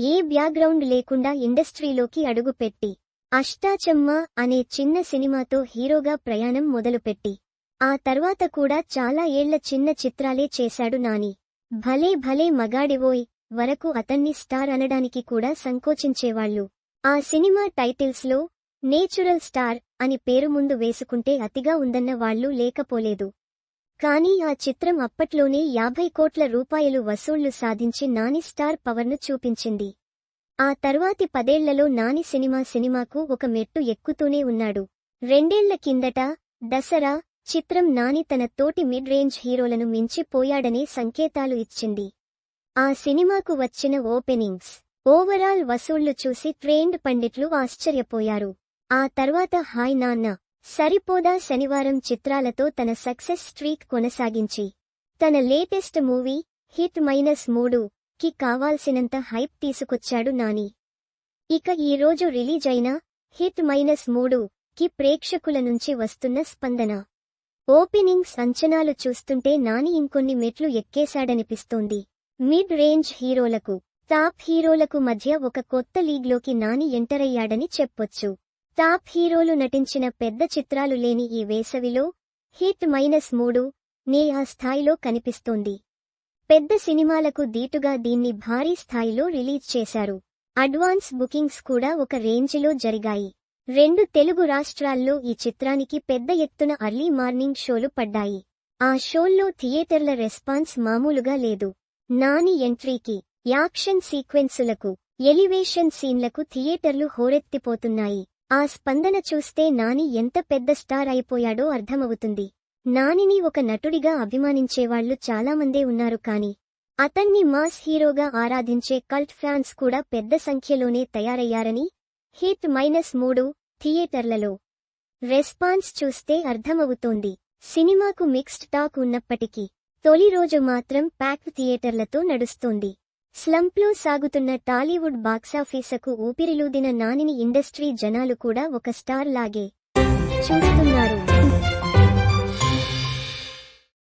ఏ background లేకుండా ఇండస్ట్రీలోకి అడుగుపెట్టి అష్టాచమ్మ అనే చిన్న సినిమాతో హీరోగా ప్రయాణం మొదలుపెట్టి ఆ తర్వాత కూడా చాలా ఏళ్ల చిన్న చిత్రాలే చేశాడు నాని. భలే భలే మగాడివోయ్ వరకు అతన్ని స్టార్ అనడానికి కూడా సంకోచించేవాళ్లు. ఆ సినిమా టైటిల్స్లో నేచురల్ స్టార్ అని పేరు ముందు వేసుకుంటే అతిగా ఉందన్న వాళ్లు లేకపోలేదు. కానీ ఆ చిత్రం అప్పట్లోనే 50 కోట్ల రూపాయలు వసూళ్లు సాధించి నాని స్టార్ పవర్ను చూపించింది. ఆ తర్వాతి 10 ఏళ్లలో నాని సినిమాకు ఒక మెట్టు ఎక్కుతూనే ఉన్నాడు. 2 ఏళ్ల కిందట దసరా చిత్రం నాని తన తోటి మిడ్ రేంజ్ హీరోలను మించిపోయాడనే సంకేతాలు ఇచ్చింది. ఆ సినిమాకు వచ్చిన ఓపెనింగ్స్, ఓవరాల్ వసూళ్లు చూసి ట్రేండ్ పండిట్లు ఆశ్చర్యపోయారు. ఆ తర్వాత హాయ్ నాన్న, సరిపోదా శనివారం చిత్రాలతో తన సక్సెస్ స్ట్రీక్ కొనసాగించి తన లేటెస్ట్ మూవీ హిట్ -3 కి కావాల్సినంత హైప్ తీసుకొచ్చాడు నాని. ఇక ఈ రోజు రిలీజ్ అయిన హిట్ -3 కి ప్రేక్షకుల నుంచి వస్తున్న స్పందన, ఓపెనింగ్స్ అంచనాలు చూస్తుంటే నాని ఇంకొన్ని మెట్లు ఎక్కేశాడనిపిస్తోంది. మిడ్ రేంజ్ హీరోలకు, టాప్ హీరోలకు మధ్య ఒక కొత్త లీగ్లోకి నాని ఎంటరయ్యాడని చెప్పొచ్చు. టాప్ హీరోలు నటించిన పెద్ద చిత్రాలు లేని ఈ వేసవిలో హిట్ -3 నే ఆ స్థాయిలో కనిపిస్తోంది. పెద్ద సినిమాలకు దీటుగా దీన్ని భారీ స్థాయిలో రిలీజ్ చేశారు. అడ్వాన్స్ బుకింగ్స్ కూడా ఒక రేంజిలో జరిగాయి. 2 తెలుగు రాష్ట్రాల్లో ఈ చిత్రానికి పెద్ద ఎత్తున అర్లీ మార్నింగ్ షోలు పడ్డాయి. ఆ షోల్లో థియేటర్ల రెస్పాన్స్ మామూలుగా లేదు. నాని ఎంట్రీకి, యాక్షన్ సీక్వెన్సులకు, ఎలివేషన్ సీన్లకు థియేటర్లు హోరెత్తిపోతున్నాయి. ఆ స్పందన చూస్తే నాని ఎంత పెద్ద స్టార్ అయిపోయాడో అర్థమవుతుంది. నానిని ఒక నటుడిగా అభిమానించేవాళ్లు చాలామందే ఉన్నారు కానీ అతన్ని మాస్ హీరోగా ఆరాధించే కల్ట్ ఫ్యాన్స్ కూడా పెద్ద సంఖ్యలోనే తయారయ్యారని హిట్ -3 థియేటర్లలో రెస్పాన్స్ చూస్తే అర్థమవుతోంది. సినిమాకు మిక్స్డ్ టాక్ ఉన్నప్పటికీ తొలి రోజు మాత్రం ప్యాక్డ్ థియేటర్లతో నడుస్తోంది. స్లంప్లో సాగుతున్న టాలీవుడ్ బాక్సాఫీసుకు ఊపిరిలూదిన నానిని ఇండస్ట్రీ జనాలు కూడా ఒక స్టార్ లాగే చూస్తున్నారు.